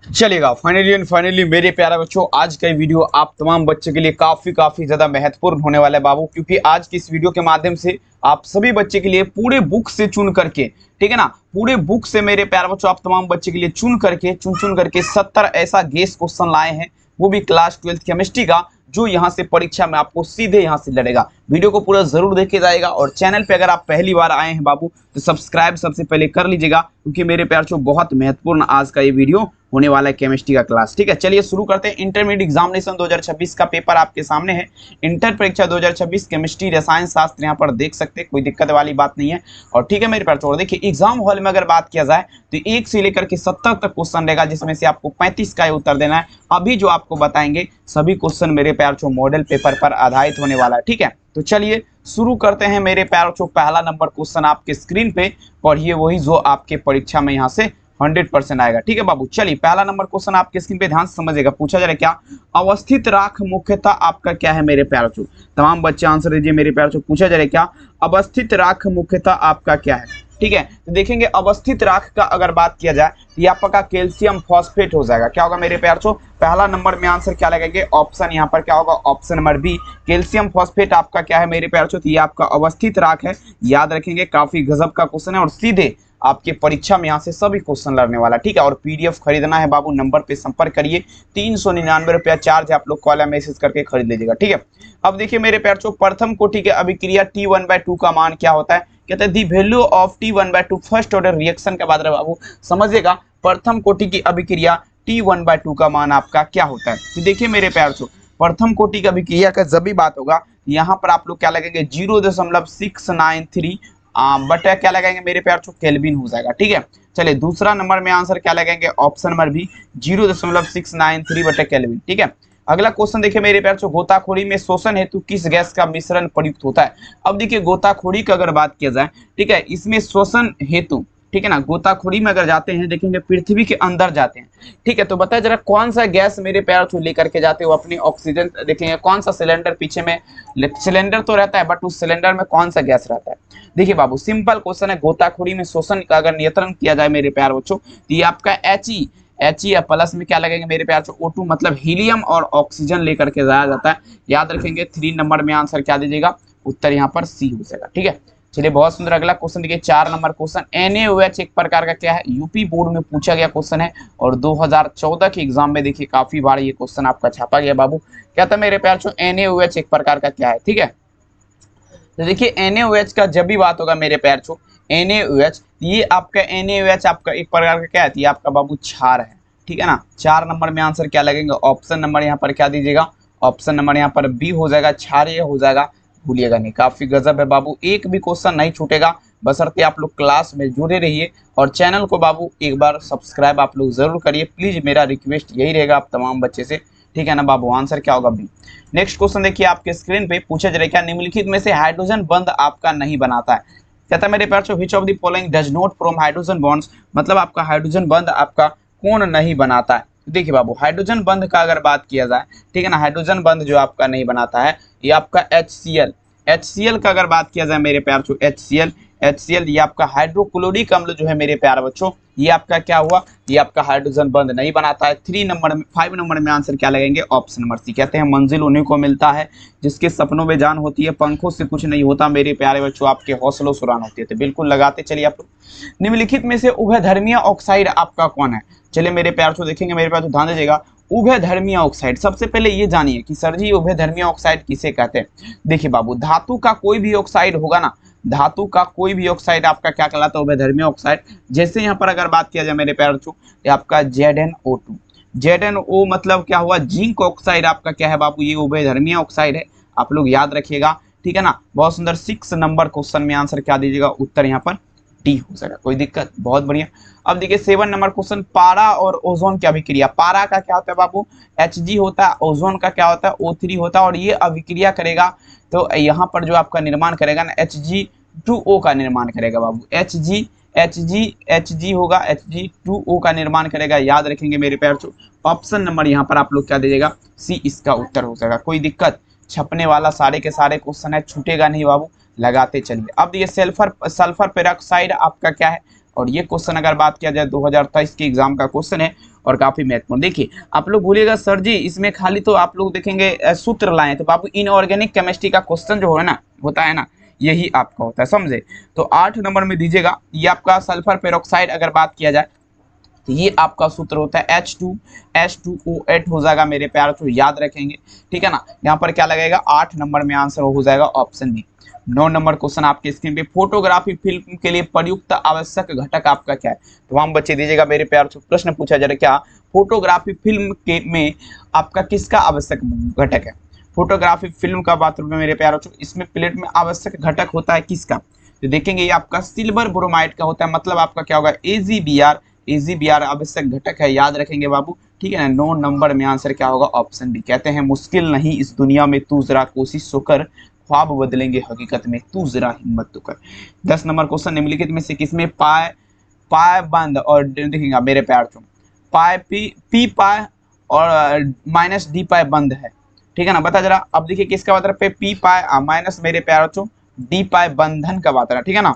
चलेगा। Finally and finally मेरे प्यारे बच्चों, आज का वीडियो आप तमाम बच्चे के लिए काफी ज्यादा महत्वपूर्ण होने वाला है बाबू, क्योंकि आज की इस वीडियो के माध्यम से आप सभी बच्चे के लिए पूरे बुक से चुन करके, ठीक है ना, पूरे बुक से मेरे प्यारे बच्चों आप तमाम बच्चे के लिए चुन करके 70 ऐसा गेस क्वेश्चन लाए हैं, वो भी क्लास 12th केमिस्ट्री का, जो यहाँ से परीक्षा में आपको सीधे यहाँ से लड़ेगा। वीडियो को पूरा जरूर देखे जाएगा और चैनल पे अगर आप पहली बार आए हैं बाबू तो सब्सक्राइब सबसे पहले कर लीजिएगा, क्योंकि मेरे प्यार बच्चों बहुत महत्वपूर्ण आज का ये वीडियो होने वाला है केमिस्ट्री का क्लास। ठीक है, चलिए शुरू करते हैं। इंटरमीडिएट एग्जामिनेशन 2026 का पेपर आपके सामने है। इंटर परीक्षा 2026 केमिस्ट्री रसायन शास्त्र यहाँ पर देख सकते हैं, कोई दिक्कत वाली बात नहीं है। और ठीक है मेरे प्यार बच्चों, देखिए एग्जाम हॉल में अगर बात किया जाए तो 1 से लेकर के 70 तक क्वेश्चन रहेगा, जिसमें से आपको 35 का उत्तर देना है। अभी जो आपको बताएंगे सभी क्वेश्चन मेरे प्यार बच्चों मॉडल पेपर पर आधारित होने वाला है। ठीक है, तो चलिए शुरू करते हैं मेरे प्यार बच्चों। पहला नंबर क्वेश्चन आपके स्क्रीन पे पढ़िए, वही जो आपके परीक्षा में यहाँ से 100% आएगा। ठीक है बाबू, चलिए पहला नंबर क्वेश्चन आपके स्क्रीन पे ध्यान से समझिएगा। पूछा जा रहा है क्या, अवस्थित राख मुख्यतः आपका क्या है मेरे प्यार बच्चों। तमाम बच्चे आंसर दीजिए मेरे प्यार बच्चों। पूछा जा रहा है क्या, अवस्थित राख मुख्यतः आपका क्या है। ठीक है, तो देखेंगे अवस्थित राख का अगर बात किया जाए तो ये आपका कैल्शियम फॉस्फेट हो जाएगा। क्या होगा मेरे प्यार बच्चों, पहला नंबर में आंसर क्या लगेगा, ऑप्शन यहाँ पर क्या होगा, option number B calcium phosphate आपका क्या है मेरे प्यार बच्चों, तो ये आपका अवस्थित राख है। याद रखेंगे, काफी गजब का क्वेश्चन है और सीधे आपके परीक्षा में यहाँ से सभी क्वेश्चन लड़ने वाला। ठीक है, और पीडीएफ खरीदना है बाबू, नंबर पे संपर्क करिए। 399 रुपया चार्ज है, आप लोग कॉल या मैसेज करके खरीद लीजिएगा। ठीक है, अब देखिए मेरे प्यार बच्चों, प्रथम कोटि के अभिक्रिया T1/2 का मान क्या होता है। कहते हैं the value of T1/2 first order reaction के बाद बाबू समझिएगा, प्रथम कोटि की अभिक्रिया T1/2 का मान आपका क्या होता है। तो देखिए मेरे प्यार बच्चों, प्रथम कोटि की अभिक्रिया का जब भी बात होगा यहाँ पर आप लोग क्या लगेंगे 0.693 बटा क्या लगाएंगे मेरे प्यार बच्चों, केल्विन हो जाएगा। ठीक है, चलिए दूसरा नंबर में आंसर क्या लगाएंगे, ऑप्शन नंबर बी 0.693 बटा केल्विन। ठीक है, अगला क्वेश्चन देखिए मेरे प्यार बच्चों, गोताखोरी में शोषण हेतु किस गैस का मिश्रण प्रयुक्त होता है। अब देखिए गोताखोरी की अगर बात किया जाए, ठीक है, इसमें शोषण हेतु, ठीक है ना, गोताखोरी में अगर जाते हैं देखेंगे पृथ्वी के अंदर जाते हैं। ठीक है, तो बताए जरा कौन सा गैस मेरे प्यार बच्चों लेकर के जाते हो अपनी ऑक्सीजन। देखेंगे कौन सा सिलेंडर पीछे में, सिलेंडर तो रहता है बट उस सिलेंडर में कौन सा गैस रहता है। देखिए बाबू सिंपल क्वेश्चन है, गोताखोरी में शोषण का अगर नियंत्रण किया जाए मेरे प्यार बच्चों तो ये आपका एच या प्लस में क्या लगेंगे मेरे प्यार बच्चों, O2 मतलब हीलियम और ऑक्सीजन लेकर के जाया जाता है। याद रखेंगे 3 नंबर में आंसर क्या दीजिएगा, उत्तर यहाँ पर सी हो जाएगा। ठीक है, चलिए बहुत सुंदर। अगला क्वेश्चन देखिए 4 नंबर क्वेश्चन, NaOH एक प्रकार का क्या है, यूपी बोर्ड में पूछा गया क्वेश्चन है और 2014 के एग्जाम में देखिए काफी बार ये क्वेश्चन आपका छापा गया बाबू। क्या था मेरे प्यार बच्चों, NaOH एक प्रकार का क्या है। ठीक है, तो देखिए NaOH का जब भी बात होगा मेरे प्यार बच्चों, NaOH ये आपका NaOH आपका एक प्रकार का क्या है, ये आपका बाबू क्षार है। ठीक है ना, 4 नंबर में आंसर क्या लगेगा, ऑप्शन नंबर यहाँ पर क्या दीजिएगा, ऑप्शन नंबर यहाँ पर बी हो जाएगा, क्षारीय हो जाएगा, भूलिएगा नहीं। काफी गजब है बाबू, एक भी क्वेश्चन नहीं छूटेगा, बशर्ते आप लोग क्लास में जुड़े रहिए और चैनल को बाबू एक बार सब्सक्राइब आप लोग जरूर करिए प्लीज, मेरा रिक्वेस्ट यही रहेगा आप तमाम बच्चे से। ठीक है ना बाबू, आंसर क्या होगा बी। नेक्स्ट क्वेश्चन देखिए आपके स्क्रीन पे, पूछा जा रहा है क्या, निम्नलिखित में से हाइड्रोजन बंध आपका नहीं बनाता है। कहता है मेरे प्यार बच्चों, which of the following does not form hydrogen bonds, मतलब आपका हाइड्रोजन बंध आपका कौन नहीं बनाता है। देखिए बाबू हाइड्रोजन बंध का अगर बात किया जाए, ठीक है ना, हाइड्रोजन बंध जो आपका नहीं बनाता है ये आपका HCl का अगर बात किया जाए मेरे प्यार बच्चों, HCl ये आपका हाइड्रोक्लोरिक अम्ल जो है मेरे प्यार बच्चों, ये आपका क्या हुआ, ये आपका हाइड्रोजन बंध नहीं बनाता है। 5 नंबर में आंसर क्या लगेंगे, ऑप्शन नंबर सी। कहते हैं मंजिल उन्हीं को मिलता है जिसके सपनों में जान होती है, पंखों से कुछ नहीं होता मेरे प्यारे बच्चों, आपके हौसलों सुरान होती है। तो बिल्कुल लगाते चलिए आप लोग। निम्नलिखित में से उभयधर्मीय ऑक्साइड आपका कौन है। चलिए मेरे प्यार बच्चों देखेंगे मेरे प्यार ध्यान दीजिएगा, उभयधर्मीय ऑक्साइड, सबसे पहले ये जानिए कि सर जी उभयधर्मीय ऑक्साइड किसे कहते हैं। देखिए बाबू धातु का कोई भी ऑक्साइड होगा ना, धातु का कोई भी ऑक्साइड आपका क्या कहलाता है, उभयधर्मीय ऑक्साइड। जैसे यहाँ पर अगर बात किया जाए मेरे प्यार बच्चों, ये आपका ZnO मतलब क्या हुआ, जिंक ऑक्साइड आपका क्या है बाबू, ये उभयधर्मीय ऑक्साइड है, आप लोग याद रखिएगा। ठीक है ना, बहुत सुंदर। 6 नंबर क्वेश्चन में आंसर क्या दीजिएगा, उत्तर यहाँ पर डी हो जाएगा, कोई दिक्कत, बहुत बढ़िया। अब देखिए 7 नंबर क्वेश्चन, पारा और ओजोन की अभिक्रिया। पारा का क्या होता है बाबू, Hg होता है, ओजोन का क्या होता है, O3 होता है, और ये अभिक्रिया करेगा तो यहाँ पर जो आपका निर्माण करेगा ना Hg2O का निर्माण करेगा बाबू, Hg होगा, Hg2O का निर्माण करेगा। याद रखेंगे मेरे प्यार बच्चों, ऑप्शन नंबर यहाँ पर आप लोग क्या दीजिएगा, सी इसका उत्तर हो जाएगा। कोई दिक्कत, छपने वाला सारे के सारे क्वेश्चन है, छूटेगा नहीं बाबू, लगाते चलिए। अब ये सल्फर पेरोक्साइड आपका क्या है, और ये क्वेश्चन अगर बात किया जाए 2023 के एग्जाम का क्वेश्चन है, और काफी महत्वपूर्ण। देखिए आप लोग भूलिएगा सर जी इसमें खाली तो आप लोग देखेंगे सूत्र लाए, तो बाबू इनऑर्गेनिक केमिस्ट्री का क्वेश्चन जो है ना होता है ना यही आपका होता है, समझे। तो 8 नंबर में दीजिएगा, ये आपका सल्फर पेरोक्साइड अगर बात किया जाए तो ये आपका सूत्र होता है H2SO8 हो जाएगा मेरे प्यार, तो याद रखेंगे, ठीक है ना। यहाँ पर क्या लगेगा 8 नंबर में आंसर हो जाएगा ऑप्शन बी। 9 नंबर क्वेश्चन आपके स्क्रीन पे, फोटोग्राफी फिल्म के लिए प्रयुक्त आवश्यक घटक आपका क्या है। तमाम बच्चे दीजिएगा मेरे प्यार, तो प्रश्न पूछा जा रहा है क्या फोटोग्राफी फिल्म के में आपका किसका आवश्यक घटक है। फोटोग्राफी फिल्म का बात में मेरे प्यार, इसमें प्लेट में आवश्यक घटक होता है किसका, तो देखेंगे ये आपका सिल्वर ब्रोमाइड का होता है, मतलब आपका क्या होगा AgBr आवश्यक घटक है, याद रखेंगे बाबू, ठीक है ना। 9 नंबर में आंसर क्या होगा ऑप्शन बी। कहते हैं मुश्किल नहीं इस दुनिया में तू जरा कोशिश तो कर, ख्वाब बदलेंगे हकीकत में तू जरा हिम्मत तो कर। 10 नंबर क्वेश्चन, निम्नलिखित में से किसमें पाए बंद और देखेंगे मेरे प्यार चो पाए पी पाए और -d पाए बंद है, ठीक है ना। बता जरा, अब देखिए किसका बात रहा है, पी पाए माइनस मेरे प्यार चो डी पाए बंधन का बात रहा, ठीक है ना।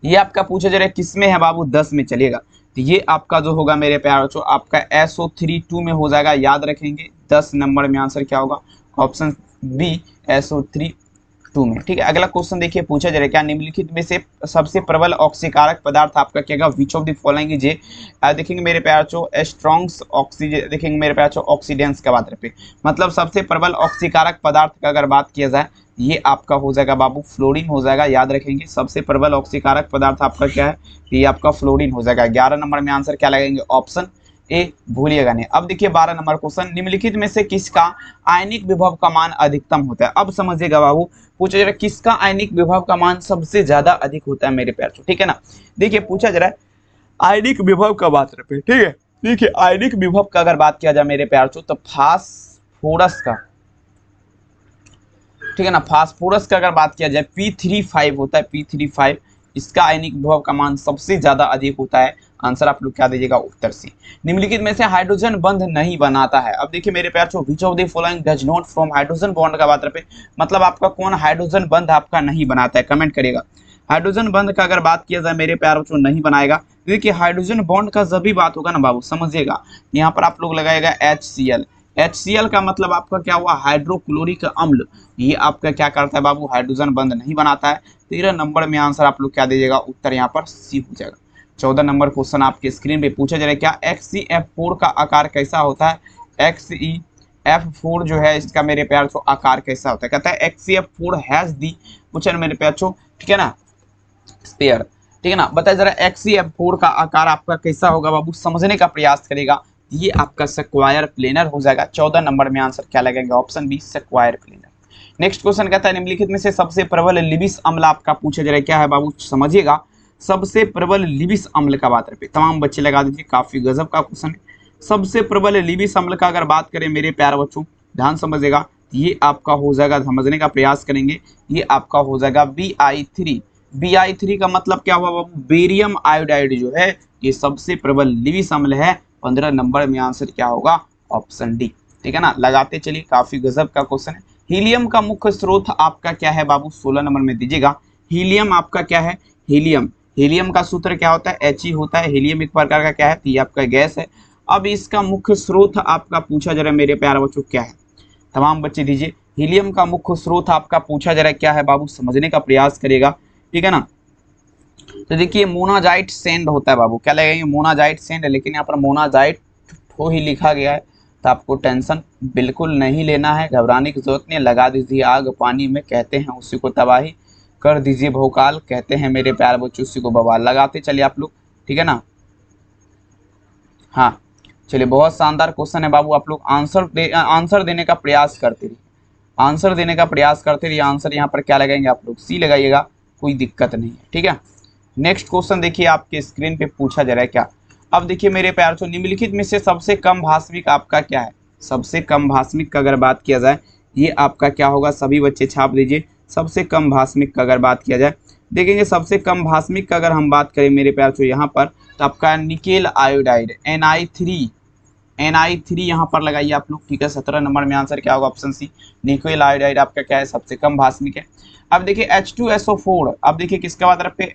ये आपका पूछा जा रहा है किसमें है बाबू, 10 में चलिएगा, तो ये आपका जो होगा मेरे प्यार चो आपका SO32 में हो जाएगा, याद रखेंगे। 10 नंबर में आंसर क्या होगा ऑप्शन बी SO32 में, ठीक है। अगला क्वेश्चन देखिए पूछा जा रहा है क्या निम्नलिखित में से सबसे प्रबल ऑक्सीकारक पदार्थ आपका क्या होगा, विच ऑफ द फॉलोइंग जे देखेंगे मेरे प्यार चो स्ट्रॉन्ग्स ऑक्सीजन, देखेंगे मेरे प्यार चो ऑक्सीडेंस का बात रहे, मतलब सबसे प्रबल ऑक्सीकारक पदार्थ का अगर बात किया जाए ये आपका हो जाएगा बाबू फ्लोरीन हो जाएगा, याद रखेंगे। सबसे प्रबल ऑक्सीकारक पदार्थ आपका क्या है, ये आपका फ्लोरीन हो जाएगा। 11 नंबर में आंसर क्या लगेंगे ऑप्शन ए, भूलिएगा नहीं। अब देखिए 12 नंबर क्वेश्चन, निम्नलिखित में से किसका आयनिक विभव का मान अधिकतम होता है। अब समझिएगा बाबू, पूछा जा रहा है किसका आयनिक विभव का मान सबसे ज्यादा अधिक होता है मेरे प्यार, ठीक है ना। देखिए पूछा जा रहा है आयनिक विभव का बात रहे, ठीक है। देखिए आयनिक विभव का अगर बात किया जाए मेरे प्यार तो फास्फोरस का, ठीक है ना, फास्फोरस का अगर बात किया जाए P35 होता है, P35 इसका आयनिक विभव का मान सबसे ज्यादा अधिक होता है। आंसर आप लोग क्या दीजिएगा उत्तर सी। निम्नलिखित में से हाइड्रोजन बंध नहीं बनाता है। अब देखिए मेरे प्यार which of the following does not form hydrogen bond का बात रहे, मतलब आपका कौन हाइड्रोजन बंध आपका नहीं बनाता है, कमेंट करिएगा। हाइड्रोजन बंध का अगर बात किया जाए मेरे प्यार नहीं बनाएगा, देखिए हाइड्रोजन बॉन्ड का जब भी बात होगा ना बाबू समझिएगा, यहाँ पर आप लोग लगाएगा HCl का मतलब आपका क्या हुआ हाइड्रोक्लोरिक अम्ल, ये आपका क्या करता है बाबू हाइड्रोजन बंध नहीं बनाता है। 13 नंबर में आंसर आप लोग क्या दीजिएगा उत्तर यहाँ पर सी हो जाएगा। 14 नंबर क्वेश्चन आपके स्क्रीन पे पूछा जा रहा है क्या XeF4 का आकार कैसा होता है। XeF4 जो है इसका मेरे प्यार छो आकार कैसा होता है, कहता है XeF4 हैज दी, पूछा मेरे प्यार छो, ठीक है ना, स्पेयर, ठीक है ना। बताया जरा XeF4 का आकार आपका कैसा होगा बाबू, समझने का प्रयास करेगा, ये आपका स्क्वायर प्लेनर हो जाएगा। 14 नंबर में आंसर क्या लगेगा option B square planar. Next question कहता है निम्नलिखित में से सबसे प्रबल लिविस अम्ल आपका पूछा जा रहा है क्या है बाबू, समझिएगा सबसे प्रबल लिविस अम्ल का बात रहे, तमाम बच्चे लगा दीजिए, काफी गजब का क्वेश्चन है। सबसे प्रबल लिविस अम्ल का अगर बात करें मेरे प्यार बच्चों ध्यान समझिएगा, ये आपका हो जाएगा, समझने का प्रयास करेंगे, ये आपका हो जाएगा Bi3 का मतलब क्या हुआ बाबू बेरियम आयोडाइड जो है ये सबसे प्रबल लिविस अम्ल है। 15 नंबर में आंसर क्या होगा ऑप्शन डी, ठीक है ना। लगाते चलिए, काफी गजब का क्वेश्चन है। हीलियम का मुख्य स्रोत आपका क्या है बाबू, 16 नंबर में दीजिएगा। हीलियम आपका क्या है, हीलियम का सूत्र क्या होता है He होता है। हीलियम एक प्रकार का क्या है, ये आपका गैस है। अब इसका मुख्य स्रोत आपका पूछा जा रहा है मेरे प्यारे बच्चों क्या है, तमाम बच्चे दीजिए। हीलियम का मुख्य स्रोत आपका पूछा जा रहा है क्या है बाबू, समझने का प्रयास करेगा, ठीक है ना। तो देखिए मोनाजाइट सैंड होता है बाबू, क्या लगेंगे मोनाजाइट सैंड, लेकिन यहाँ पर मोनाजाइट हो ही लिखा गया है, तो आपको टेंशन बिल्कुल नहीं लेना है, घबराने की जरूरत नहीं। लगा दीजिए आग पानी में, कहते हैं उसी को तबाही, कर दीजिए भोकाल, कहते हैं मेरे प्यारे बच्चों उसी को बवाल। लगाते चलिए आप लोग, ठीक है ना। हाँ चलिए, बहुत शानदार क्वेश्चन है बाबू, आप लोग आंसर देने का प्रयास करते रहिए, आंसर देने का प्रयास करते रहिए। आंसर यहाँ पर क्या लगाएंगे आप लोग, सी लगाइएगा, कोई दिक्कत नहीं है, ठीक है। नेक्स्ट क्वेश्चन देखिए आपके स्क्रीन पे पूछा जा रहा है क्या। अब देखिए मेरे प्यार तो निम्नलिखित में से सबसे कम भास्मिक आपका क्या है, सबसे कम भास्मिक का अगर बात किया जाए ये आपका क्या होगा, सभी बच्चे छाप दीजिए। सबसे कम भास्मिक का अगर बात किया जाए, देखेंगे सबसे कम भास्मिक का अगर हम बात करें मेरे प्यार तो यहाँ पर तो आपका निकेल आयोडाइड Ni3 यहाँ पर लगाइए आप लोग, ठीक है। 17 नंबर में आंसर क्या होगा ऑप्शन सी निकेल आयोडाइड आपका क्या है, सबसे कम भास्मिक है। अब देखिए H2SO4, अब देखिए किसका बात रहे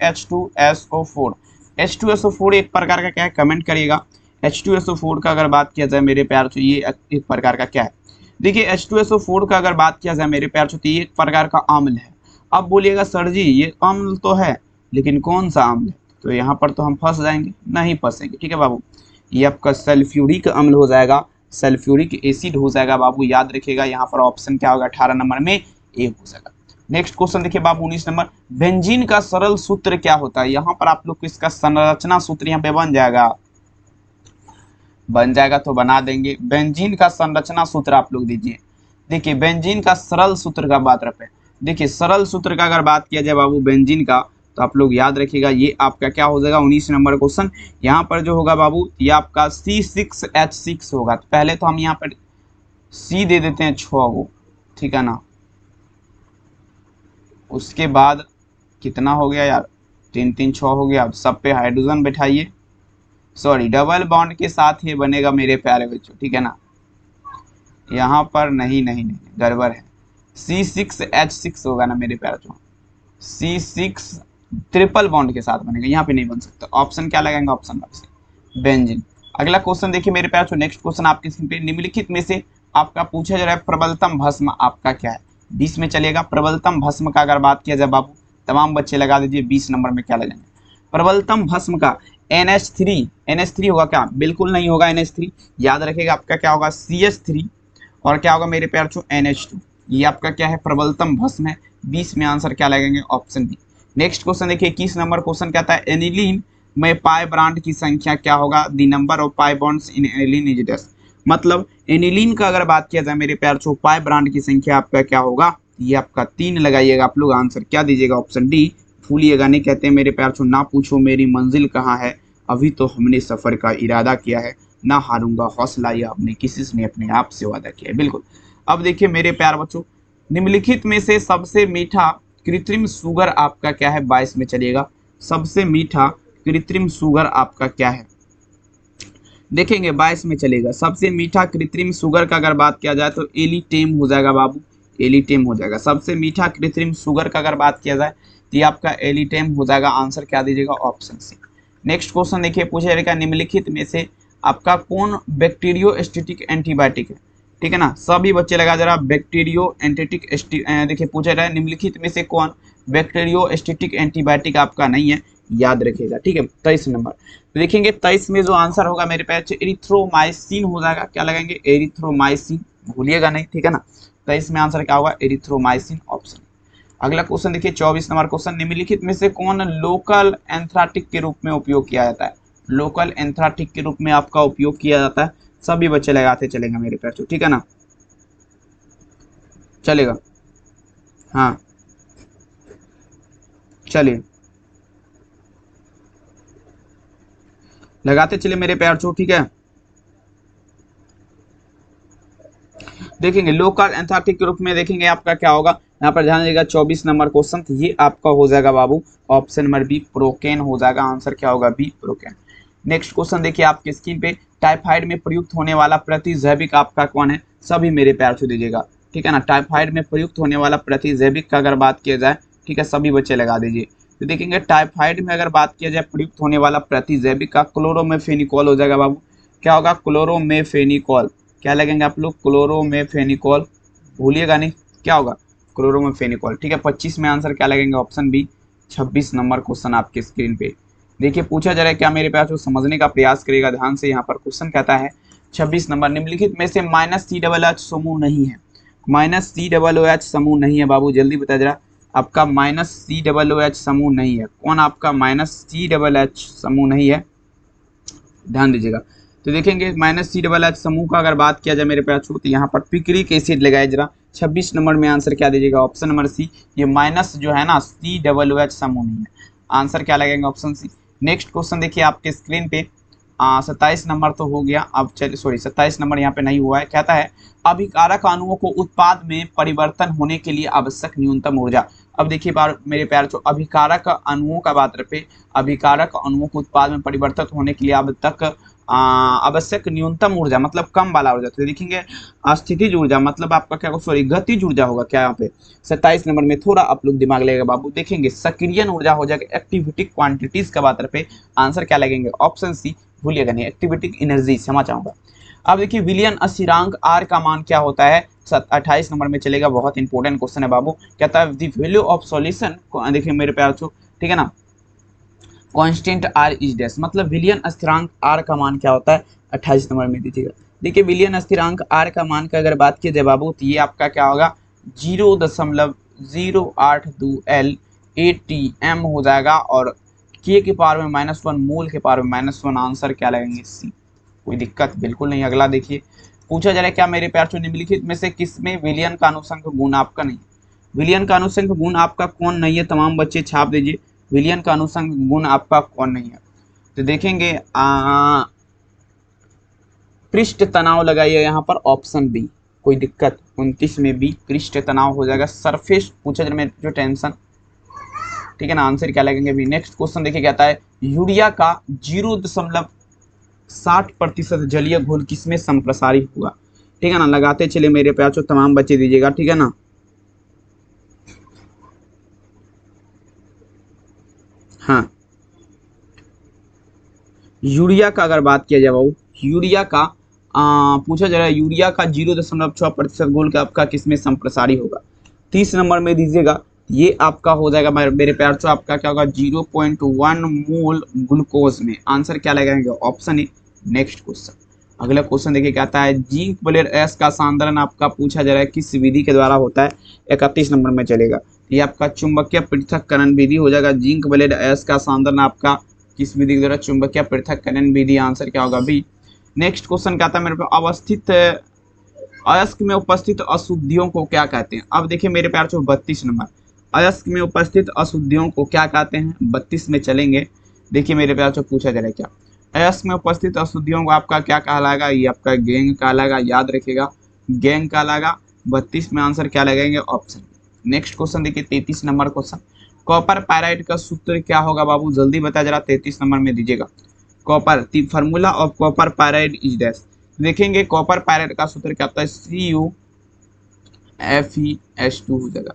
H2SO4 एक प्रकार का क्या है, कमेंट करिएगा। H2SO4 का अगर बात किया जाए मेरे प्यार तो ये एक प्रकार का क्या है, देखिए H2SO4 का अगर बात किया जाए मेरे प्यार तो ये एक प्रकार का अम्ल है। अब बोलिएगा सर जी ये अम्ल तो है लेकिन कौन सा अम्ल है, तो यहाँ पर तो हम फंस जाएंगे, नहीं फंसेंगे, ठीक है बाबू। ये आपका सल्फ्यूरिक अम्ल हो जाएगा, सल्फ्यूरिक एसिड हो जाएगा बाबू, याद रखिएगा। यहाँ पर ऑप्शन क्या होगा 18 नंबर में ए हो जाएगा। नेक्स्ट क्वेश्चन देखिए बाबू 19 नंबर, बेंजीन का सरल सूत्र क्या होता है। यहाँ पर आप लोग को इसका संरचना सूत्र यहाँ पे बन जाएगा तो बना देंगे। बेंजीन का संरचना सूत्र आप लोग दीजिए। देखिए बेंजीन का सरल सूत्र का बात रखे, देखिए सरल सूत्र का अगर बात किया जाए बाबू बेंजीन का, तो आप लोग याद रखिएगा ये आपका क्या हो जाएगा 19 नंबर क्वेश्चन। यहाँ पर जो होगा बाबू ये आपका C6H6 होगा। तो पहले तो हम यहाँ पर C दे देते हैं 6 गो, ठीक है ना। उसके बाद कितना हो गया यार, 3 3 6 हो गया। अब सब पे हाइड्रोजन बैठाइए, सॉरी डबल बॉन्ड के साथ ये बनेगा मेरे प्यारे बच्चों, ठीक है ना। यहाँ पर नहीं नहीं नहीं गड़बड़ है, C6H6 होगा ना मेरे प्यारे बच्चों, C6 ट्रिपल बॉन्ड के साथ बनेगा, यहाँ पे नहीं बन सकता। ऑप्शन क्या लगाएंगे, ऑप्शन नंबर सी बेंजीन। अगला क्वेश्चन देखिए मेरे प्यारे बच्चों, नेक्स्ट क्वेश्चन आपके स्क्रीन पे, निम्नलिखित में से आपका पूछा जा रहा है प्रबलतम भस्म आपका क्या है। 20 में चलेगा। प्रबलतम भस्म का अगर बात किया जाए बाबू, तमाम बच्चे लगा दीजिए 20 नंबर में क्या लगाएंगे। प्रबलतम भस्म का NH3 होगा क्या, बिल्कुल नहीं होगा NH3, याद रखिएगा आपका क्या होगा CH3 और क्या होगा मेरे प्यार छो NH2। ये आपका क्या है प्रबलतम भस्म है। 20 में आंसर क्या लगेंगे, ऑप्शन बी। नेक्स्ट क्वेश्चन देखिए 21 नंबर क्वेश्चन कहता है एनिलीन में पाई बॉन्ड की संख्या क्या होगा, the number of pi bonds in aniline is डेस। मतलब एनिलीन का अगर बात किया जाए मेरे प्यार छो पाई बॉन्ड की संख्या आपका क्या होगा, ये आपका 3 लगाइएगा। आप लोग आंसर क्या दीजिएगा, ऑप्शन डी। भूलिएगा नहीं, कहते हैं मेरे प्यार छो ना पूछो मेरी मंजिल कहाँ है, अभी तो हमने सफर का इरादा किया है, ना हारूंगा हौसला ये आपने किसी ने अपने आप से वादा किया है, बिल्कुल। अब देखिए मेरे प्यार बच्चों, निम्नलिखित में से सबसे मीठा कृत्रिम शुगर आपका क्या है, 22 में चलिएगा। सबसे मीठा कृत्रिम शुगर आपका क्या है, देखेंगे 22 में चलेगा। सबसे मीठा कृत्रिम शुगर का अगर बात किया जाए तो एलिटेम हो जाएगा बाबू, एलिटेम हो जाएगा। सबसे मीठा कृत्रिम शुगर का अगर बात किया जाए तो ये आपका एलिटेम हो जाएगा। आंसर क्या दीजिएगा, ऑप्शन सी। नेक्स्ट क्वेश्चन देखिए पूछा जाएगा निम्नलिखित में से आपका कौन बैक्टीरियोस्टेटिक एंटीबायोटिक है, ठीक है ना। सभी बच्चे लगा जरा बैक्टीरियोस्टेटिक, देखिए पूछा जाए निम्नलिखित में से कौन बैक्टीरियोस्टेटिक एंटीबायोटिक आपका नहीं है, याद रखिएगा, ठीक है। 23 नंबर तो देखेंगे 23 में जो आंसर होगा मेरे पास एरिथ्रोमाइसिन हो जाएगा। क्या लगाएंगे, एरिथ्रोमाइसिन, भूलिएगा नहीं, ठीक है ना। 23 में आंसर क्या होगा, एरिथ्रोमाइसिन, ऑप्शन। अगला क्वेश्चन देखिए 24 नंबर क्वेश्चन, निम्नलिखित में से कौन लोकल एंथ्राटिक के रूप में उपयोग किया जाता है। लोकल एंथ्राटिक के रूप में आपका उपयोग किया जाता है। सभी बच्चे लगाते चलेंगे मेरे पैर, ठीक है ना, चलेगा। हाँ चलिए लगाते चले मेरे प्यार छो, ठीक है। देखेंगे लोकल एंथ्राटिक के रूप में देखेंगे आपका क्या होगा, यहाँ पर ध्यान दीजिएगा 24 नंबर क्वेश्चन, तो ये आपका हो जाएगा बाबू ऑप्शन नंबर बी, प्रोकेन हो जाएगा। आंसर क्या होगा, बी, प्रोकेन। नेक्स्ट क्वेश्चन देखिए आपके स्क्रीन पे, टाइफाइड में प्रयुक्त होने वाला प्रतिजैविक आपका कौन है, सभी मेरे प्यार छू दीजिएगा, ठीक है ना। टाइफाइड में प्रयुक्त होने वाला प्रतिजैविक का अगर बात किया जाए, ठीक है, सभी बच्चे लगा दीजिए। तो देखेंगे टाइफाइड में अगर बात किया जाए प्रयुक्त होने वाला प्रतिजैविक का क्लोरोमेफेनिकोल हो जाएगा बाबू। क्या होगा, क्लोरोमेफेनिकोल। क्या लगेंगे आप लोग, क्लोरोमेफेनिकोल, भूलिएगा नहीं, क्या होगा, क्लोरोमेफेनिकोल, ठीक है। 25 में आंसर क्या लगेंगे, ऑप्शन बी। 26 नंबर क्वेश्चन आपके स्क्रीन पे देखिए पूछा जा रहा है, क्या मेरे पास जो समझने का प्रयास करेगा ध्यान से। यहाँ पर क्वेश्चन कहता है 26 नंबर, निम्नलिखित में से -COOH समूह नहीं है। -COOH समूह नहीं है बाबू, जल्दी बता जरा, आपका -COOH समूह नहीं है। कौन आपका -COOH समूह नहीं है, ध्यान दीजिएगा। तो देखेंगे -COOH समूह का अगर बात किया जाए मेरे पास तो यहाँ पर पिक्रिक एसिड लगाए जरा। 26 नंबर में आंसर क्या दीजिएगा, ऑप्शन नंबर सी। ये माइनस जो है ना COOH समूह नहीं है, आंसर क्या लगेगा, ऑप्शन सी। नेक्स्ट क्वेश्चन देखिए आपके स्क्रीन पे 27 नंबर तो हो गया, अब चलिए सॉरी 27 नंबर यहाँ पे नहीं हुआ है। कहता है अभिकारक अणुओं को उत्पाद में परिवर्तन होने के लिए आवश्यक न्यूनतम ऊर्जा। अब देखिए मेरे प्यार जो अभिकारक अणुओं का बात रहे, अभिकारक अणुओं को उत्पाद में परिवर्तित होने के लिए अब तक आवश्यक न्यूनतम ऊर्जा मतलब कम वाला ऊर्जा। तो देखेंगे स्थितिज ऊर्जा मतलब आपका क्या सॉरी गतिज ऊर्जा होगा क्या यहाँ पे 27 नंबर में, थोड़ा आप लोग दिमाग लगेगा बाबू। देखेंगे सक्रियन ऊर्जा हो जाएगा, एक्टिविटी क्वांटिटीज का बात रहे, आंसर क्या लगेंगे, ऑप्शन सी भूलिएगा नहीं, एक्टिविटी एनर्जी क्षमा चाहूंगा। अब देखिए विलियन स्थिरांक आर का मान क्या होता है, 28 नंबर में चलेगा, बहुत इंपॉर्टेंट क्वेश्चन है बाबू। कहता है द वैल्यू ऑफ सॉल्यूशन, देखिए मेरे प्यार छो, ठीक है ना, कांस्टेंट आर इज डैश, मतलब विलियन स्थिरांक आर का मान क्या होता है, 28 नंबर में दीजिएगा। देखिए विलियन स्थिरांक आर का मान का अगर बात की जाए बाबू, तो ये आपका क्या होगा 0.082 L ATM हो जाएगा, और के पावर में -1 मोल के पावर में -1, आंसर क्या लगेंगे सी। कोई दिक्कत बिल्कुल नहीं। अगला देखिए, पूछा जा रहा है क्या मेरे प्यार चो निम्नलिखित में से किसमें विलियन का अनुसंग गुण आपका नहीं, विलियन का अनुसंग गुण आपका कौन नहीं है, तमाम बच्चे छाप दीजिए, विलियन का अनुसंग गुण आपका कौन नहीं है। तो देखेंगे पृष्ठ तनाव लगाइए यहाँ पर, ऑप्शन बी, कोई दिक्कत, 29 में बी पृष्ठ तनाव हो जाएगा। सरफेस पूछा जा रहा है जो टेंशन, ठीक है ना, आंसर क्या लगेंगे भी। नेक्स्ट क्वेश्चन देखिए कहता है यूरिया का 0.60% जलीय घोल किसमें संप्रसारित हुआ, ठीक है ना, लगाते चले मेरे प्यार चो, तमाम बच्चे दीजिएगा, ठीक है ना। हाँ, यूरिया का अगर बात किया जाए बाबू, यूरिया का पूछा जा रहा है यूरिया का 0.6% घोल का आपका किसमें संप्रसारित होगा, 30 नंबर में दीजिएगा, ये आपका हो जाएगा मेरे प्यार चो, आपका क्या होगा 0.1 मोल ग्लूकोज में, आंसर क्या लगाएंगे ऑप्शन ए। नेक्स्ट क्वेश्चन, अगला क्वेश्चन देखिए कहता है जिंक ब्लेड एस का सांद्रण आपका पूछा जा रहा है किस विधि के द्वारा होता है, 31 नंबर में चलेगा, ये आपका चुंबकीय पृथक्करण विधि हो जाएगा। जिंक ब्लेड एस का सांद्रण आपका किस विधि के द्वारा, चुंबकीय पृथक्करण विधि, आंसर क्या होगा बी। नेक्स्ट क्वेश्चन कहता है मेरे पे अवस्थित अयस्क में उपस्थित अशुद्धियों को क्या कहते हैं। अब देखिए मेरे प्यार चो 32 नंबर, अयस्क में उपस्थित अशुद्धियों को क्या कहते हैं, 32 में चलेंगे। देखिए मेरे प्यार चो पूछा जा रहा है क्या, अयस्क में उपस्थित अशुद्धियों को आपका क्या कहलाएगा, ये आपका गैंग कहलाएगा, याद रखिएगा गैंग कहलाएगा। 32 में आंसर क्या लगेंगे ऑप्शन। नेक्स्ट क्वेश्चन देखिए 33 नंबर क्वेश्चन, कॉपर पायराइड का सूत्र क्या होगा बाबू, जल्दी बता जरा, 33 नंबर में दीजिएगा। Copper the formula of copper pyrite is dash, देखेंगे कॉपर पायराइड का सूत्र क्या होता है, CuFeS2 हो जाएगा,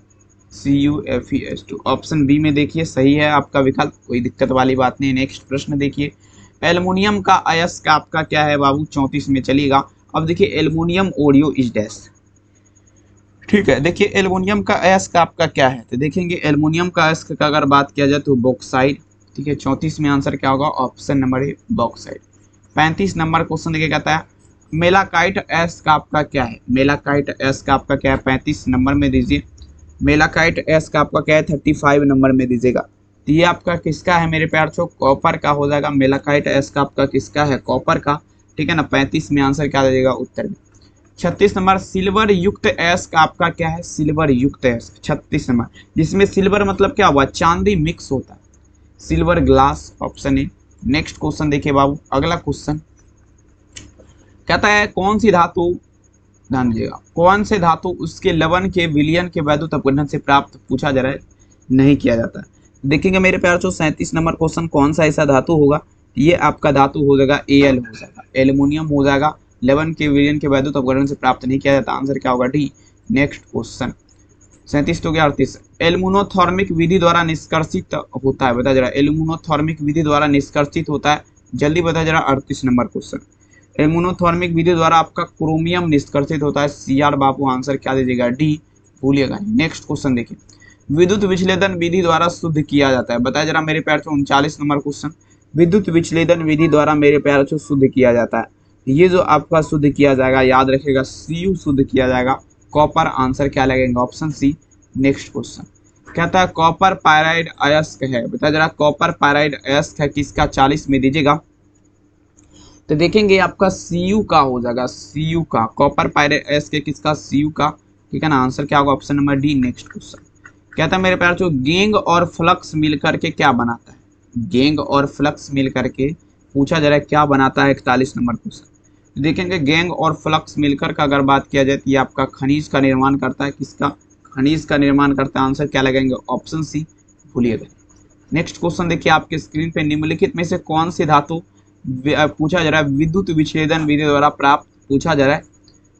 CuFeS2, ऑप्शन बी में देखिए सही है आपका विकल्प, कोई दिक्कत वाली बात नहीं। नेक्स्ट प्रश्न देखिए, एल्युमिनियम का अयस्क आपका क्या है बाबू, 34 में चलेगा। अब देखिए एल्युमिनियम ओडियो इज डैश, ठीक है, देखिए एल्युमिनियम का अयस्क आपका क्या है, तो देखेंगे एल्युमिनियम का अयस्क का अगर बात किया जाए तो बॉक्साइड, ठीक है, 34 में आंसर क्या होगा option number A bauxite. 35 number question देखिए कहता है मेलाकाइट एस का आपका क्या है, मेलाकाइट एस का आपका क्या है, 35 नंबर में दीजिए। मेलाकाइट एस का आपका क्या है, 35 नंबर में दीजिएगा। तो ये आपका किसका है मेरे प्यार छो, कॉपर का हो जाएगा। मेलाकाइट एस का आपका किसका है, कॉपर का, ठीक है ना। 35 में आंसर क्या दीजिएगा उत्तर में। 36 नंबर सिल्वर युक्त एस का आपका क्या है, सिल्वर युक्त एस, 36 नंबर, जिसमें सिल्वर मतलब क्या हुआ, चांदी मिक्स होता है, silver glass, option A. Next question देखिए बाबू, अगला क्वेश्चन कहता है कौन सी धातु, ध्यान दीजिएगा, कौन से धातु उसके लवण के विलयन के वैद्युत अपघटन से प्राप्त पूछा जा रहा है, नहीं किया जाता है। देखेंगे मेरे प्यार चो 37 नंबर क्वेश्चन, कौन सा ऐसा धातु होगा, ये आपका धातु हो जाएगा Al हो जाएगा, एल्युमिनियम हो जाएगा, लवण के विलयन के वैद्युत अपघटन से प्राप्त नहीं किया जाता, आंसर क्या होगा डी। नेक्स्ट क्वेश्चन 37 तो क्या 38, एल्युमिनोथर्मिक विधि द्वारा निष्कर्षित होता है, बता जरा, एल्युमिनोथर्मिक विधि द्वारा निष्कर्षित होता है, जल्दी बता जरा। 38 नंबर क्वेश्चन, एल्युमिनोथर्मिक विधि द्वारा आपका क्रोमियम निष्कर्षित होता है, CR बाबू, आंसर क्या दीजिएगा डी, भूलिएगा। नेक्स्ट क्वेश्चन देखिए, विद्युत विच्छेदन विधि द्वारा शुद्ध किया जाता है, बताया जरा मेरे प्यार चो। 39 नंबर क्वेश्चन, विद्युत विच्छेदन विधि द्वारा मेरे प्यार चो शुद्ध किया जाता है, ये जो आपका शुद्ध किया जाएगा, याद रखिएगा Cu शुद्ध किया जाएगा, कॉपर, आंसर क्या लगेगा ऑप्शन सी। नेक्स्ट क्वेश्चन कहता है कॉपर पायराइड अयस्क है, बताया जरा, कॉपर पायराइड अयस्क है किसका, 40 में दीजिएगा। तो देखेंगे आपका Cu का हो जाएगा, Cu का, कॉपर पायराइड अयस्क किसका, Cu का, ठीक है ना, आंसर क्या होगा option number D. Next question कहता है मेरे प्यार चो गेंग और फ्लक्स मिलकर के क्या बनाता है, गेंग और फ्लक्स मिल करके पूछा जा रहा है क्या बनाता है, 41 नंबर क्वेश्चन। देखेंगे गेंग और फ्लक्स मिलकर का अगर बात किया जाए तो ये आपका खनिज का निर्माण करता है, किसका, खनिज का निर्माण करता है, आंसर क्या लगेंगे ऑप्शन सी, भूलिएगा। नेक्स्ट क्वेश्चन देखिए आपके स्क्रीन पे, निम्नलिखित में से कौन सी धातु पूछा जा रहा है विद्युत विच्छेदन विधि द्वारा प्राप्त पूछा जा रहा है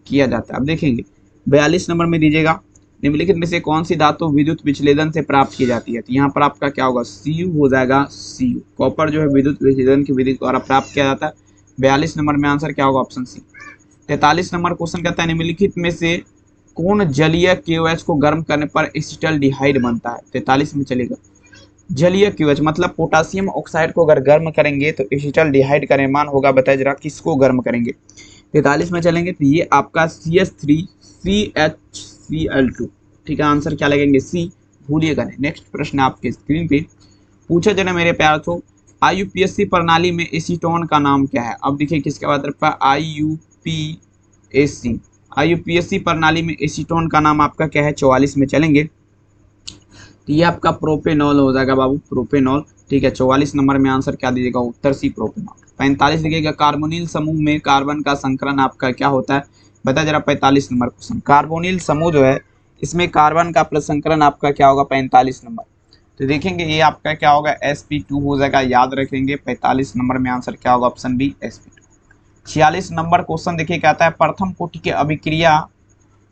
किया जाता है। अब देखेंगे 42 नंबर में दीजिएगा, निम्नलिखित में से कौन सी धातु विद्युत विच्छेदन से प्राप्त की जाती है? तो यहाँ पर आपका क्या होगा, Cu हो जाएगा। Cu कॉपर जो है विद्युत विच्छेदन की विधि द्वारा प्राप्त किया जाता है। 42 नंबर में आंसर क्या होगा, ऑप्शन सी। 43 नंबर क्वेश्चन कहता है निम्नलिखित में से कौन जलीय KOH को गर्म करने पर एसिटाल्डिहाइड बनता है? 43 में चलेगा। जलीय KOH मतलब पोटासियम ऑक्साइड को अगर गर्म करेंगे तो एसिटाल्डिहाइड का निर्माण होगा। बताइए जरा किसको गर्म करेंगे? 43 में चलेंगे तो ये आपका CH3CHCl2। ठीक है, आंसर क्या लगेंगे, सी, भूलिएगा नहीं। नेक्स्ट प्रश्न आपके स्क्रीन पे पूछा जरा मेरे प्यार तो IUPAC प्रणाली में एसीटोन का नाम क्या है? अब देखिए किसके बाद IUPAC प्रणाली में एसीटोन का नाम आपका क्या है? 44 में चलेंगे तो ये आपका प्रोपेनॉल हो जाएगा बाबू, प्रोपेनॉल। ठीक है, 44 नंबर में आंसर क्या दीजिएगा, उत्तर सी, प्रोपेनॉल। 45 देखिएगा कार्बोनिल समूह में कार्बन का संकरण आपका क्या होता है? बता जरा 45 नंबर क्वेश्चन। कार्बोनिल समूह जो है इसमें कार्बन का प्रसंकरण आपका क्या होगा, 45 नंबर। तो देखेंगे ये आपका क्या होगा, sp2 हो जाएगा, याद रखेंगे। 45 नंबर में आंसर क्या होगा, option B, sp2। 46 number question देखिए कहता है प्रथम कोटि के अभिक्रिया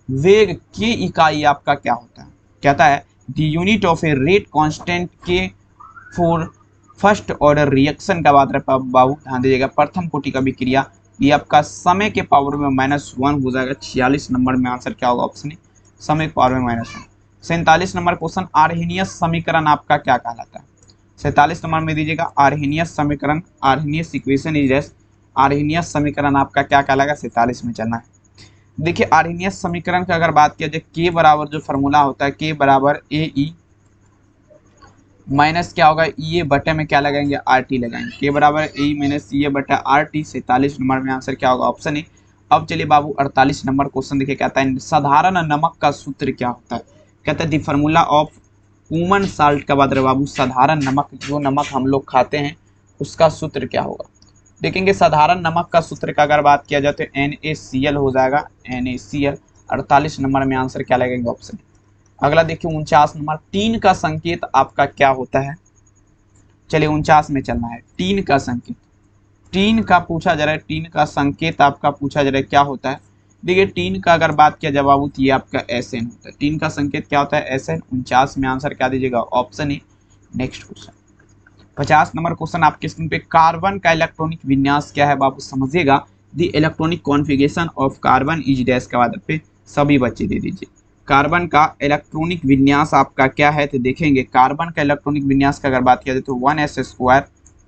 वेग की इकाई आपका क्या होता है? कहता है the unit of a rate constant के फॉर फर्स्ट ऑर्डर रिएक्शन का बात रहा बाबू, ध्यान दीजिएगा। प्रथम कोटि का अभिक्रिया ये आपका समय के पावर में -1 हो जाएगा। 46 नंबर में आंसर क्या होगा, ऑप्शन ए, समय के पावर में -1। 47 नंबर क्वेश्चन आर्हेनियस समीकरण आपका क्या कहलाता है? 47 नंबर में दीजिएगा आर्हेनियस समीकरण, Arrhenius equation is S, Arrhenius समीकरण आपका क्या कहलाएगा? 47 में चलना है। देखिए आर्हेनियस समीकरण का अगर बात किया जाए, के बराबर जो फॉर्मूला होता है, के बराबर AE माइनस क्या होगा, EA बटे में क्या लगाएंगे, RT लगाएंगे। के बराबर AE माइनस EA बटा RT। 47 नंबर में आंसर क्या होगा, ऑप्शन ए। अब चलिए बाबू 48 नंबर क्वेश्चन देखिए कहता है साधारण नमक का सूत्र क्या होता है? कहता है the formula of common salt का बात रहे बाबू, साधारण नमक, जो नमक हम लोग खाते हैं उसका सूत्र क्या होगा? देखेंगे साधारण नमक का सूत्र का अगर बात किया जाए तो NaCl हो जाएगा, NaCl। 48 नंबर में आंसर क्या लगेंगे, ऑप्शन। अगला देखिए 49 नंबर, टीन का संकेत आपका क्या होता है? चलिए 49 में चलना है। टीन का संकेत, टीन का पूछा जा रहा है, टीन का संकेत आपका पूछा जा रहा है क्या होता है? देखिए टीन का अगर बात किया जाए बाबू तो ये आपका SN होता है। टीन का संकेत क्या होता है, SN। 49 में आंसर क्या दीजिएगा, option A. Next question 50 number question आपके स्क्रीन पे, कार्बन का इलेक्ट्रॉनिक विन्यास क्या है बाबू? समझिएगा the electronic configuration of carbon is dash का बाद पे सभी बच्चे दे दीजिए। कार्बन का इलेक्ट्रॉनिक विन्यास आपका क्या है? तो देखेंगे कार्बन का इलेक्ट्रॉनिक विन्यास का अगर बात किया जाए तो 1s²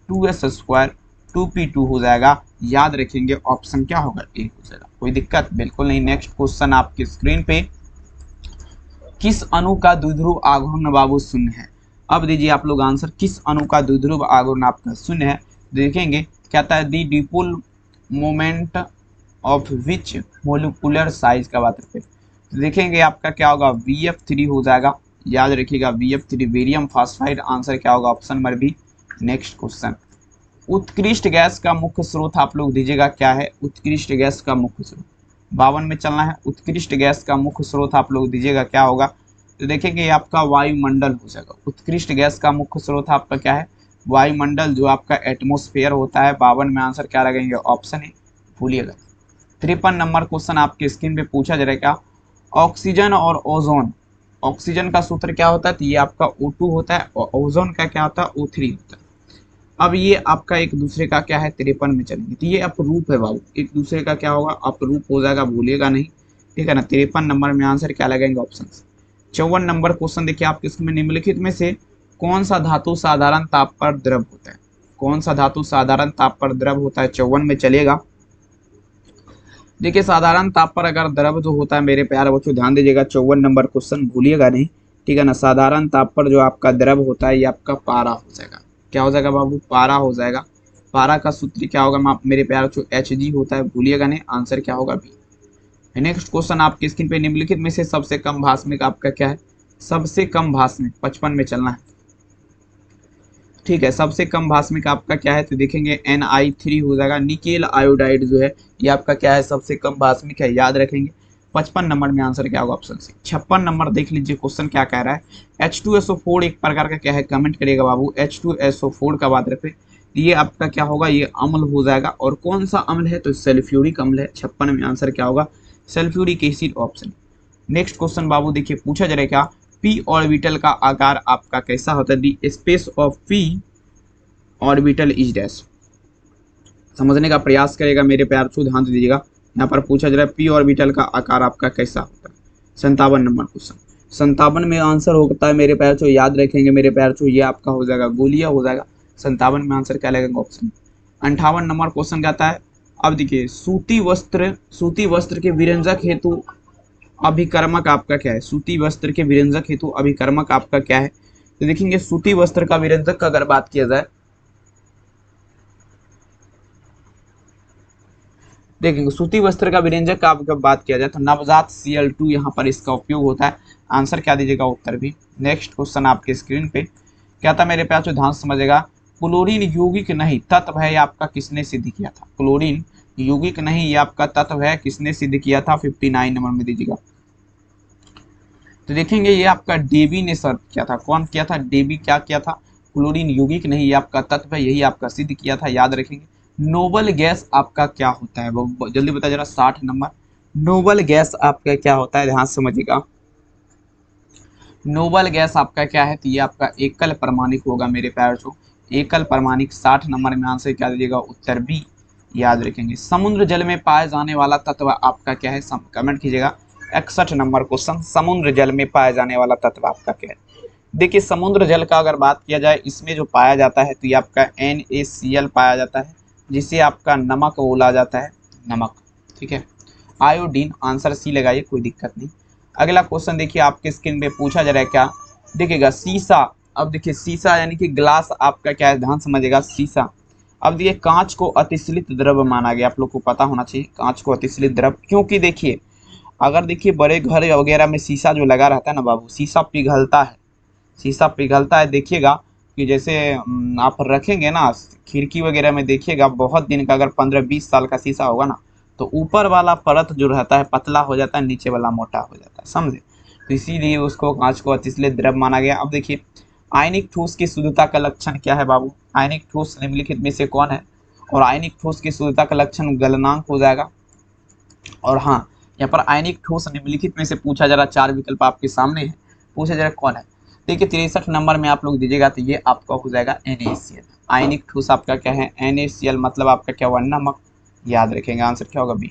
2s² 2p2 हो जाएगा। याद रखेंगे ऑप्शन क्या होगा, ए हो जाएगा। कोई दिक्कत बिल्कुल नहीं। नेक्स्ट क्वेश्चन आपके स्क्रीन पे, किस अणु का द्विध्रुव आघूर्ण बाबू शून्य है? अब दीजिए आप लोग आंसर, किस अणु का द्विध्रुव आघूर्ण आपका शून्य है? देखेंगे कहता है the dipole moment of which molecular size का बात करते हैं। तो देखेंगे आपका क्या होगा, VF3 हो जाएगा। याद रखिएगा VF3 बेरियम फास्फाइड। आंसर क्या होगा, option number B. Next question, उत्कृष्ट गैस का मुख्य स्रोत आप लोग दीजिएगा क्या है? उत्कृष्ट गैस का मुख्य स्रोत 52 में चलना है। उत्कृष्ट गैस का मुख्य स्रोत आप लोग दीजिएगा क्या होगा? तो देखेंगे आपका वायुमंडल हो जाएगा। उत्कृष्ट गैस का मुख्य स्रोत आपका क्या है, वायुमंडल, जो आपका एटमॉस्फेयर होता है। 52 में आंसर क्या लगेंगे, ऑप्शन ए, भूलिएगा। 53 नंबर क्वेश्चन आपके स्क्रीन पे पूछा जा रहा है क्या, ऑक्सीजन और ओजोन, ऑक्सीजन का सूत्र क्या होता है? तो ये आपका O2 होता है और ओजोन का क्या होता है, O3 होता है। अब ये आपका एक दूसरे का क्या है, 53 में चलेंगे तो ये अपरूप है बाबू, एक दूसरे का क्या होगा, अपरूप हो जाएगा, भूलिएगा नहीं, ठीक है ना। 53 नंबर में आंसर क्या लगेंगे, ऑप्शन। 54 नंबर क्वेश्चन देखिए आपके इसमें, निम्नलिखित में से कौन सा धातु साधारण ताप पर द्रव होता है? कौन सा धातु साधारण ताप पर द्रव होता है? 54 में चलेगा। देखिए साधारण ताप पर अगर द्रव जो होता है मेरे प्यारे बच्चों, ध्यान दीजिएगा, 54 नंबर क्वेश्चन भूलिएगा नहीं, ठीक है ना। साधारण ताप पर जो आपका द्रव होता है ये आपका पारा हो जाएगा। क्या हो जाएगा बाबू, पारा हो जाएगा। पारा का सूत्र क्या होगा मेरे प्यारे बच्चों, Hg होता है, भूलिएगा नहीं, आंसर क्या होगा, बी। नेक्स्ट क्वेश्चन आपकी स्क्रीन पे, निम्नलिखित में से सबसे कम भास्मिक आपका क्या है? सबसे कम भास्मिक 55 में चलना है, ठीक है। सबसे कम भास्मिक आपका क्या है? तो देखेंगे Ni3 हो जाएगा। निकेल आयोडाइड जो है ये आपका क्या है, सबसे कम भास्मिक है, याद रखेंगे। 55 नंबर में आंसर क्या होगा, ऑप्शन सी। 56 नंबर देख लीजिए क्वेश्चन क्या कह रहा है, H2SO4 एक प्रकार का क्या है, कमेंट करिएगा बाबू। H2SO4 का बात रखे, ये आपका क्या होगा, ये अम्ल हो जाएगा। और कौन सा अम्ल है? तो सल्फ्यूरिक अम्ल है। 56 में आंसर क्या होगा, sulphuric acid, option. Next question बाबू देखिए पूछा जा रहा है क्या, पी ऑर्बिटल का आकार आपका कैसा होता है, the space of P orbital is dash. समझने का प्रयास करेगा मेरे प्यार छू, ध्यान दीजिएगा। यहाँ पर पूछा जा रहा है पी ऑर्बिटल का आकार आपका कैसा होता है। 57 नंबर क्वेश्चन, 57 में आंसर होता है मेरे प्यार छू, याद रखेंगे मेरे प्यार छू, ये आपका हो जाएगा गोलिया हो जाएगा। 57 में आंसर क्या लगेगा, ऑप्शन। 58 नंबर क्वेश्चन कहता है, अब देखिए सूती वस्त्र के विरंजक हेतु अभिकर्मक आपका क्या है, सूती वस्त्र के विरंजक हेतु अभिकर्मक आपका क्या है। तो देखेंगे सूती वस्त्र का विरंजक का अगर बात किया जाए, देखेंगे सूती वस्त्र का विरंजक का अगर बात किया जाए तो नवजात Cl2 यहाँ पर इसका उपयोग होता है। आंसर क्या दीजिएगा, उत्तर भी। नेक्स्ट क्वेश्चन आपके स्क्रीन पे क्या था मेरे प्यार, जो ध्यान समझेगा, क्लोरीन यौगिक नहीं तत्व है, ये आपका किसने सिद्ध किया था, क्लोरीन यौगिक नहीं ये आपका तत्व है, किसने सिद्ध किया था, 59 नंबर में दीजिएगा। तो देखेंगे ये आपका डेवी ने सर्च किया था, कौन किया था, डेवी क्या किया था, क्लोरीन यौगिक नहीं ये आपका तत्व है, यही आपका सिद्ध किया था, याद रखेंगे। नोबल गैस आपका क्या होता है, वो जल्दी बता जरा, 60 नंबर। नोबल गैस आपका क्या होता है, ध्यान समझिएगा। नोबल गैस आपका क्या है, तो ये आपका एकल परमाणिक होगा मेरे प्यार छो, एकल परमाणिक। 60 नंबर में आंसर क्या दीजिएगा, उत्तर बी, याद रखेंगे। समुद्र जल में पाए जाने वाला तत्व आपका क्या है, कमेंट कीजिएगा। 61 नंबर क्वेश्चन, समुद्र जल में पाया जाने वाला तत्व आपका क्या है। देखिए समुद्र जल का अगर बात किया जाए, इसमें जो पाया जाता है तो ये आपका NaCl पाया जाता है, जिसे आपका नमक बोला जाता है, नमक, ठीक है। आयोडीन, आंसर सी लगाइए, कोई दिक्कत नहीं। अगला क्वेश्चन देखिए आपके स्क्रीन पे पूछा जा रहा है क्या, देखिएगा शीशा। अब देखिए शीशा यानी कि ग्लास आपका क्या है, ध्यान समझिएगा, शीशा। अब देखिए कांच को अतिशीलित द्रव माना गया, आप लोग को पता होना चाहिए कांच को अतिशीलित द्रव, क्योंकि देखिए अगर देखिए बड़े घर वगैरह में शीशा जो लगा रहता है ना बाबू, शीशा पिघलता है, शीशा पिघलता है। देखिएगा कि जैसे आप रखेंगे ना खिड़की वगैरह में, देखिएगा बहुत दिन का, अगर 15-20 साल का शीशा होगा ना, तो ऊपर वाला परत जो रहता है पतला हो जाता है, नीचे वाला मोटा हो जाता है, समझे। तो इसीलिए उसको कांच को अतिशीलित द्रव माना गया। अब देखिए आयनिक ठोस की शुद्धता का लक्षण क्या है बाबू, आयनिक ठोस निम्नलिखित में से कौन है, और आयनिक ठोस की शुद्धता का लक्षण गलनांक हो जाएगा। और हाँ, यहाँ पर आयनिक ठोस निम्नलिखित में से पूछा जा रहा, 4 विकल्प आपके सामने है, पूछा जा रहा कौन है। देखिए 63 नंबर में आप लोग दीजिएगा तो ये आपका हो जाएगा NaCl। आयनिक ठोस आपका क्या है, NaCl, मतलब आपका क्या हुआ, नमक, याद रखेंगे। आंसर क्या होगा, बी।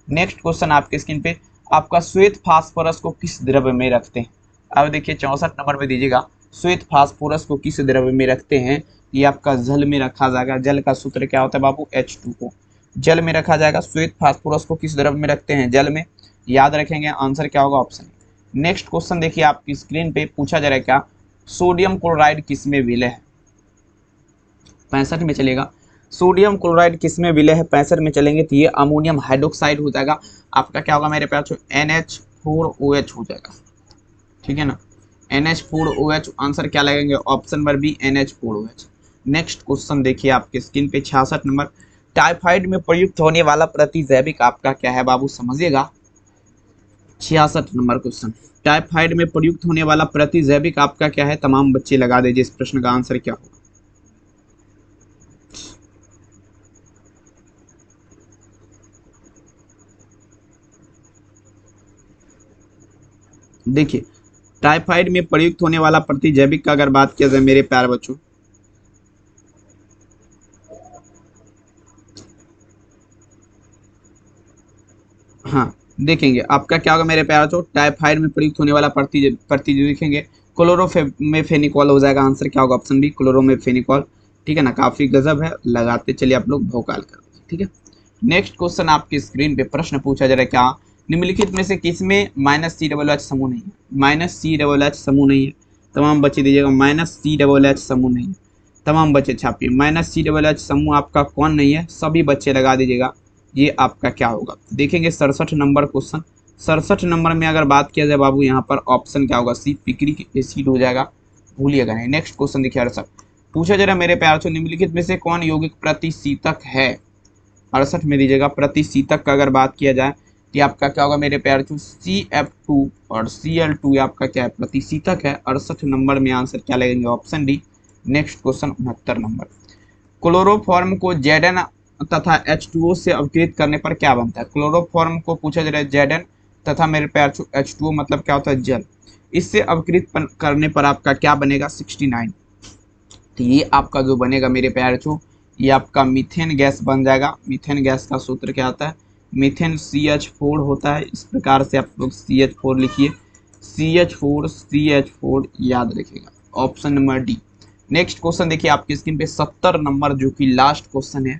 नेक्स्ट क्वेश्चन आपके स्क्रीन पे, आपका श्वेत फास्फोरस को किस द्रव्य में रखते हैं। अब देखिए 64 नंबर में दीजिएगा, श्वेत फास्फोरस को किस द्रव्य में रखते हैं, ये आपका जल में रखा जाएगा। जल का सूत्र क्या होता है बाबू, H2O, जल में रखा जाएगा। श्वेत फास्फोरस को किस द्रव्य में रखते हैं, जल में, याद रखेंगे। आंसर क्या होगा, ऑप्शन। नेक्स्ट क्वेश्चन देखिए आपकी स्क्रीन पे पूछा जा रहा है क्या, सोडियम क्लोराइड किस में विलय है, 65 में चलेगा। सोडियम क्लोराइड किस में विलय है, 65 में चलेंगे तो ये अमोनियम हाइड्रोक्साइड हो जाएगा। आपका क्या होगा मेरे प्यार, NH4OH हो जाएगा, ठीक है ना, NH4OH। आंसर क्या लगेंगे, option number B, NH4OH। Next question देखिए आपके स्क्रीन पे 66 नंबर, टाइफाइड में प्रयुक्त होने वाला प्रतिजैविक आपका क्या है बाबू, समझिएगा। 66 नंबर क्वेश्चन, टाइफाइड में प्रयुक्त होने वाला प्रतिजैविक आपका क्या है, तमाम बच्चे लगा दीजिए इस प्रश्न का आंसर क्या होगा। देखिए टाइफाइड में प्रयुक्त होने वाला प्रतिजैविक का अगर बात किया जाए मेरे प्यारे बच्चों, हाँ देखेंगे आपका क्या होगा मेरे प्यारे बच्चों, टाइफाइड में प्रयुक्त होने वाला प्रतिजैविक देखेंगे क्लोरोमेफेनिकॉल हो जाएगा। आंसर क्या होगा, ऑप्शन बी, क्लोरोमेफेनिकॉल, ठीक है ना। काफी गजब है, लगाते चलिए आप लोग भोकाल कर, ठीक है। नेक्स्ट क्वेश्चन आपकी स्क्रीन पे प्रश्न पूछा जा रहा है क्या, निम्नलिखित में से किसमें -COOH समूह नहीं है, -COOH समूह नहीं है, तमाम बच्चे दीजिएगा, -COOH समूह नहीं है, तमाम बच्चे छापिए, -COOH समूह आपका कौन नहीं है, सभी बच्चे लगा दीजिएगा। ये आपका क्या होगा, देखेंगे 67 नंबर क्वेश्चन। 67 नंबर में अगर बात किया जाए बाबू, यहाँ पर ऑप्शन क्या होगा, सी, पिक्रिक एसिड हो जाएगा, भूलिएगा नहीं। नेक्स्ट क्वेश्चन देखिए 68, पूछा जा रहा मेरे प्यार से, निम्नलिखित में से कौन यौगिक प्रतिशीतक है, 68 में दीजिएगा। प्रतिशीतक का अगर बात किया जाए तो आपका क्या होगा मेरे प्यार से, CF2 और Cl2 आपका क्या है, प्रतिशीतक है। 68 नंबर में आंसर क्या लगेंगे, option D. Next question 69 number, chloroform को Zn तथा H2O से अवकृत करने पर क्या बनता है। क्लोरोफॉर्म को पूछा जा रहा है Zn तथा मेरे प्यार बच्चों H2O मतलब क्या होता है जल, इससे अपकृत करने पर आपका क्या बनेगा 69। तो ये आपका जो बनेगा मेरे प्यार बच्चों ये आपका मीथेन गैस बन जाएगा। मीथेन गैस का सूत्र क्या होता है, मीथेन CH4 होता है। इस प्रकार से आप लोग CH4 लिखिए, CH4 याद रखिएगा। Option number D. Next question देखिए आपकी स्क्रीन पे 70 नंबर जो कि लास्ट क्वेश्चन है।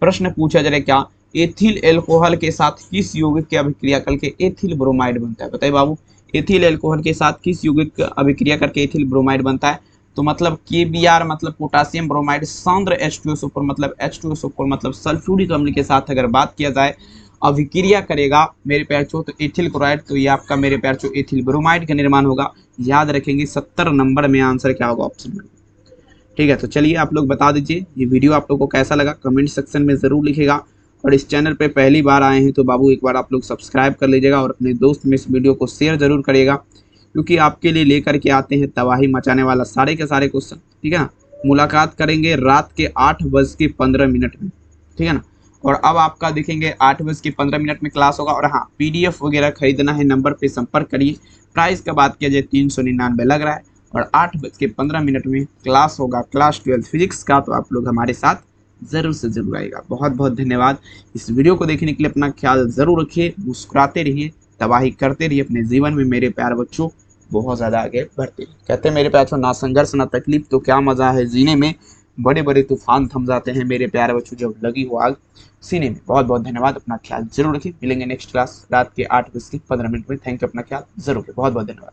प्रश्न पूछा जा रहा है क्या, एथिल एल्कोहल के साथ किस यौगिक के अभिक्रिया करके एथिल ब्रोमाइड बनता है। बताइए बाबू, एथिल एल्कोहल के साथ किस यौगिक का अभिक्रिया करके एथिल ब्रोमाइड बनता है। तो मतलब KBr मतलब पोटासियम ब्रोमाइड सांद्र H2SO4 मतलब H2SO4 मतलब सल्फ्यूरिक अम्ल के साथ अगर बात किया जाए अभिक्रिया करेगा मेरे प्यार तो एथिल क्लोराइड, तो ये आपका मेरे प्यार एथिल ब्रोमाइड का निर्माण होगा। याद रखेंगे 70 नंबर में आंसर क्या होगा, ऑप्शन में। ठीक है, तो चलिए आप लोग बता दीजिए ये वीडियो आप लोग को कैसा लगा, कमेंट सेक्शन में ज़रूर लिखेगा। और इस चैनल पे पहली बार आए हैं तो बाबू एक बार आप लोग सब्सक्राइब कर लीजिएगा और अपने दोस्त में इस वीडियो को शेयर जरूर करिएगा, क्योंकि आपके लिए लेकर के आते हैं तबाही मचाने वाला सारे के सारे क्वेश्चन। ठीक है ना, मुलाकात करेंगे रात के 8:15 में। ठीक है ना, और अब आपका देखेंगे 8:15 में क्लास होगा। और हाँ, PDF वगैरह खरीदना है नंबर पे संपर्क करिए। प्राइस का बात किया जाए 399 लग रहा है। और 8:15 में क्लास होगा, क्लास 12 फिजिक्स का। तो आप लोग हमारे साथ ज़रूर से ज़रूर आएगा। बहुत बहुत धन्यवाद। इस वीडियो को देखने के लिए अपना ख्याल ज़रूर रखिए, मुस्कुराते रहिए, तबाही करते रहिए अपने जीवन में मेरे प्यार बच्चों, बहुत ज़्यादा आगे बढ़ते रहिए। कहते हैं मेरे प्यार बच्चों, ना संघर्ष ना तकलीफ तो क्या मज़ा है जीने में, बड़े बड़े तूफान थम जाते हैं मेरे प्यार बच्चों जब लगी हो आग सीने में। बहुत बहुत धन्यवाद, अपना ख्याल जरूर रखिए। मिलेंगे नेक्स्ट क्लास रात के 8:15 में। थैंक यू, अपना ख्याल जरूर रखिए। बहुत बहुत धन्यवाद।